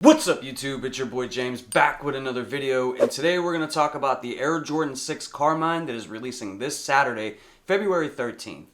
What's up YouTube, it's your boy James back with another video, and today we're going to talk about the Air Jordan 6 Carmine that is releasing this Saturday, February 13th.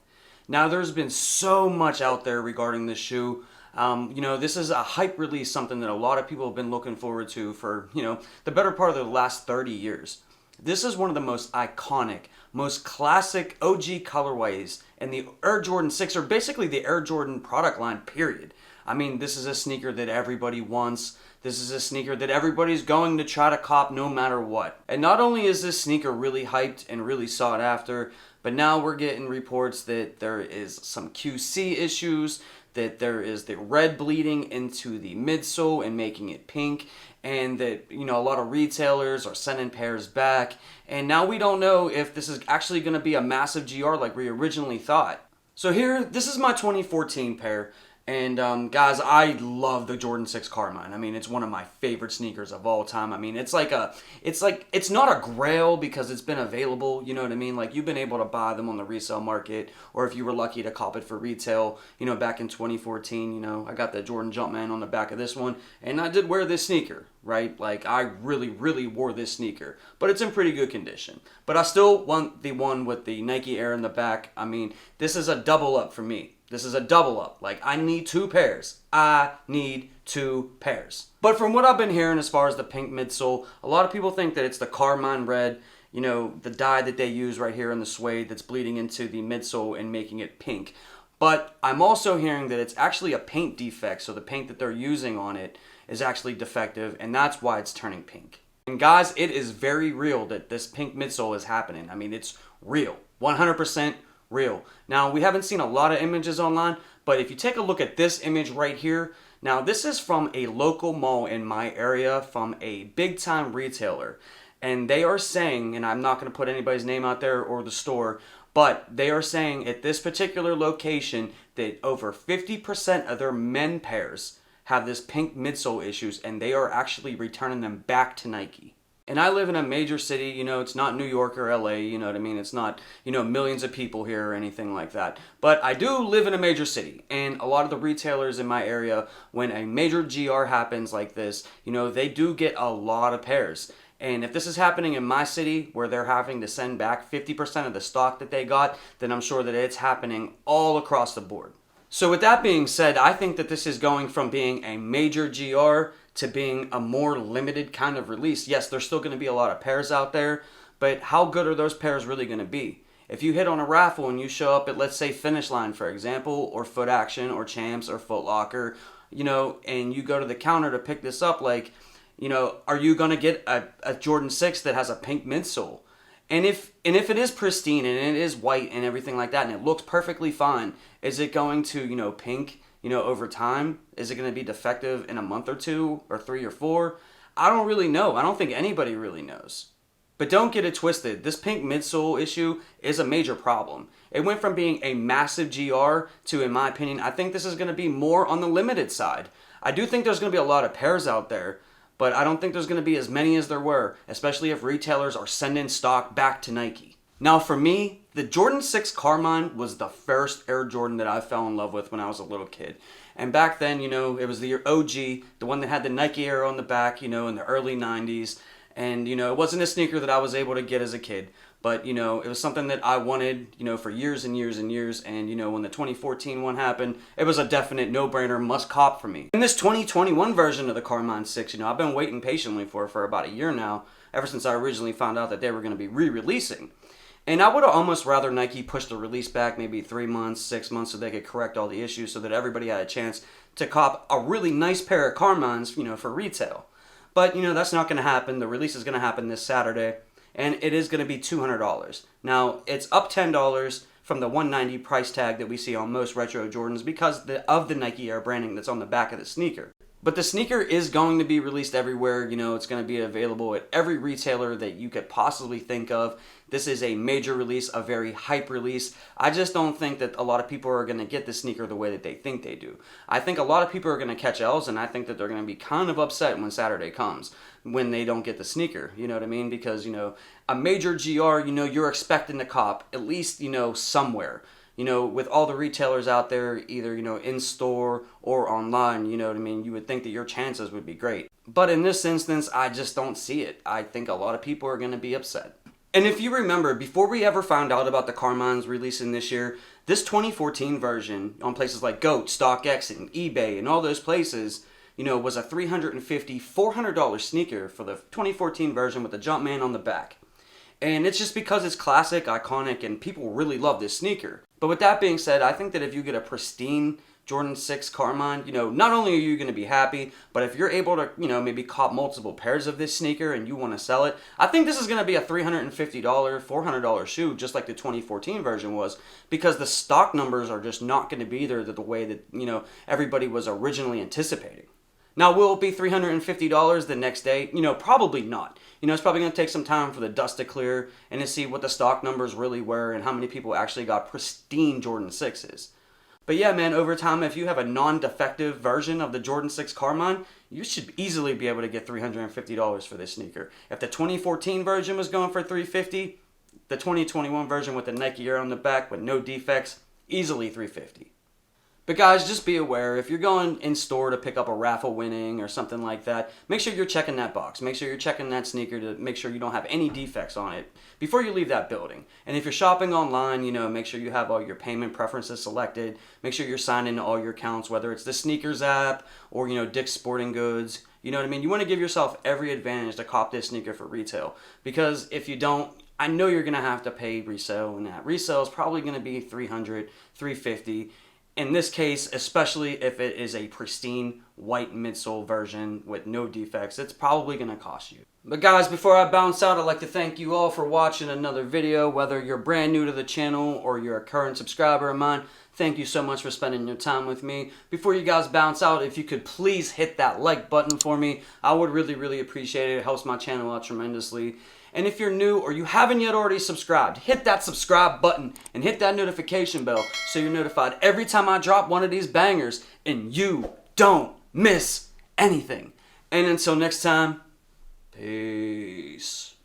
Now there's been so much out there regarding this shoe. This is a hype release, something that a lot of people have been looking forward to for, the better part of the last 30 years. This is one of the most iconic, most classic OG colorways, and the Air Jordan 6 are basically the Air Jordan product line, period. I mean, this is a sneaker that everybody wants. This is a sneaker that everybody's going to try to cop no matter what. And not only is this sneaker really hyped and really sought after, but now we're getting reports that there is some QC issues, that there is the red bleeding into the midsole and making it pink, and that, a lot of retailers are sending pairs back. And now we don't know if this is actually going to be a massive GR like we originally thought. So here, this is my 2014 pair. And guys, I love the Jordan 6 Carmine. I mean, it's one of my favorite sneakers of all time. I mean, it's not a grail because it's been available, you know what I mean? Like, you've been able to buy them on the resale market, or if you were lucky to cop it for retail, back in 2014, I got the Jordan Jumpman on the back of this one, and I did wear this sneaker, right? Like, I really, really wore this sneaker, but it's in pretty good condition. But I still want the one with the Nike Air in the back. I mean, this is a double up for me. This is a double up. Like, I need two pairs. I need two pairs. But from what I've been hearing as far as the pink midsole, a lot of people think that it's the Carmine red, the dye that they use right here in the suede that's bleeding into the midsole and making it pink. But I'm also hearing that it's actually a paint defect, so the paint that they're using on it is actually defective, and that's why it's turning pink. And guys, it is very real that this pink midsole is happening. I mean, it's real. 100% real. Now, we haven't seen a lot of images online, but if you take a look at this image right here, now this is from a local mall in my area, from a big time retailer, and they are saying, and I'm not going to put anybody's name out there or the store, but they are saying at this particular location that over 50% of their men pairs have this pink midsole issues, and they are actually returning them back to Nike. And I live in a major city, it's not New York or LA, you know what I mean? It's not, millions of people here or anything like that. But I do live in a major city, and a lot of the retailers in my area, when a major GR happens like this, they do get a lot of pairs. And if this is happening in my city, where they're having to send back 50% of the stock that they got, then I'm sure that it's happening all across the board. So with that being said, I think that this is going from being a major GR to being a more limited kind of release. Yes, there's still going to be a lot of pairs out there, but how good are those pairs really going to be? If you hit on a raffle and you show up at, let's say, Finish Line, for example, or Foot Action, or Champs, or Foot Locker, and you go to the counter to pick this up, are you going to get a Jordan 6 that has a pink midsole? And if it is pristine and it is white and everything like that, and it looks perfectly fine, is it going to, pink, over time? Is it going to be defective in a month or two or 3 or 4? I don't really know. I don't think anybody really knows. But don't get it twisted. This pink midsole issue is a major problem. It went from being a massive GR to, in my opinion, I think this is going to be more on the limited side. I do think there's going to be a lot of pairs out there, but I don't think there's going to be as many as there were, especially if retailers are sending stock back to Nike. Now for me, the Jordan 6 Carmine was the first Air Jordan that I fell in love with when I was a little kid. And back then, it was the OG, the one that had the Nike Air on the back, in the early 90s. And, it wasn't a sneaker that I was able to get as a kid. But, it was something that I wanted, for years and years and years. And, when the 2014 one happened, it was a definite no-brainer must cop for me. In this 2021 version of the Carmine 6, I've been waiting patiently for about a year now, ever since I originally found out that they were going to be re-releasing. And I would have almost rather Nike push the release back maybe 3 months, 6 months, so they could correct all the issues so that everybody had a chance to cop a really nice pair of Carmines, for retail. But, that's not going to happen. The release is going to happen this Saturday, and it is going to be $200. Now, it's up $10 from the $190 price tag that we see on most retro Jordans because of the Nike Air branding that's on the back of the sneaker. But the sneaker is going to be released everywhere. It's going to be available at every retailer that you could possibly think of. This is a major release, a very hype release. I just don't think that a lot of people are going to get the sneaker the way that they think they do. I think a lot of people are going to catch L's, and I think that they're going to be kind of upset when Saturday comes, when they don't get the sneaker. You know what I mean? Because, a major GR, you're expecting to cop at least, somewhere. You know, with all the retailers out there, either, you know, in store or online, you know what I mean, you would think that your chances would be great. But in this instance, I just don't see it. I think a lot of people are going to be upset. And if you remember, before we ever found out about the Carmines releasing this year, this 2014 version on places like GOAT, StockX, and eBay, and all those places, you know, was a $350, $400 sneaker for the 2014 version with the Jumpman on the back. And it's just because it's classic, iconic, and people really love this sneaker. But with that being said, I think that if you get a pristine Jordan 6 Carmine, you know, not only are you going to be happy, but if you're able to, you know, maybe cop multiple pairs of this sneaker and you want to sell it, I think this is going to be a $350, $400 shoe, just like the 2014 version was, because the stock numbers are just not going to be there the way that, you know, everybody was originally anticipating. Now, will it be $350 the next day? You know, probably not. You know, it's probably going to take some time for the dust to clear and to see what the stock numbers really were and how many people actually got pristine Jordan 6s. But yeah, man, over time, if you have a non-defective version of the Jordan 6 Carmine, you should easily be able to get $350 for this sneaker. If the 2014 version was going for $350, the 2021 version with the Nike Air on the back with no defects, easily $350. But guys, just be aware, if you're going in store to pick up a raffle winning or something like that, make sure you're checking that box. Make sure you're checking that sneaker to make sure you don't have any defects on it before you leave that building. And if you're shopping online, you know, make sure you have all your payment preferences selected. Make sure you're signed into all your accounts, whether it's the Sneakers app or, you know, Dick's Sporting Goods. You know what I mean? You want to give yourself every advantage to cop this sneaker for retail. Because if you don't, I know you're going to have to pay resale, and that resale is probably going to be $300, $350. In this case, especially if it is a pristine white midsole version with no defects, it's probably going to cost you. But guys, before I bounce out, I'd like to thank you all for watching another video. Whether you're brand new to the channel or you're a current subscriber of mine, thank you so much for spending your time with me. Before you guys bounce out, if you could please hit that like button for me, I would really appreciate it. It helps my channel out tremendously. And if you're new or you haven't yet already subscribed, hit that subscribe button and hit that notification bell so you're notified every time I drop one of these bangers and you don't miss anything. And until next time, peace.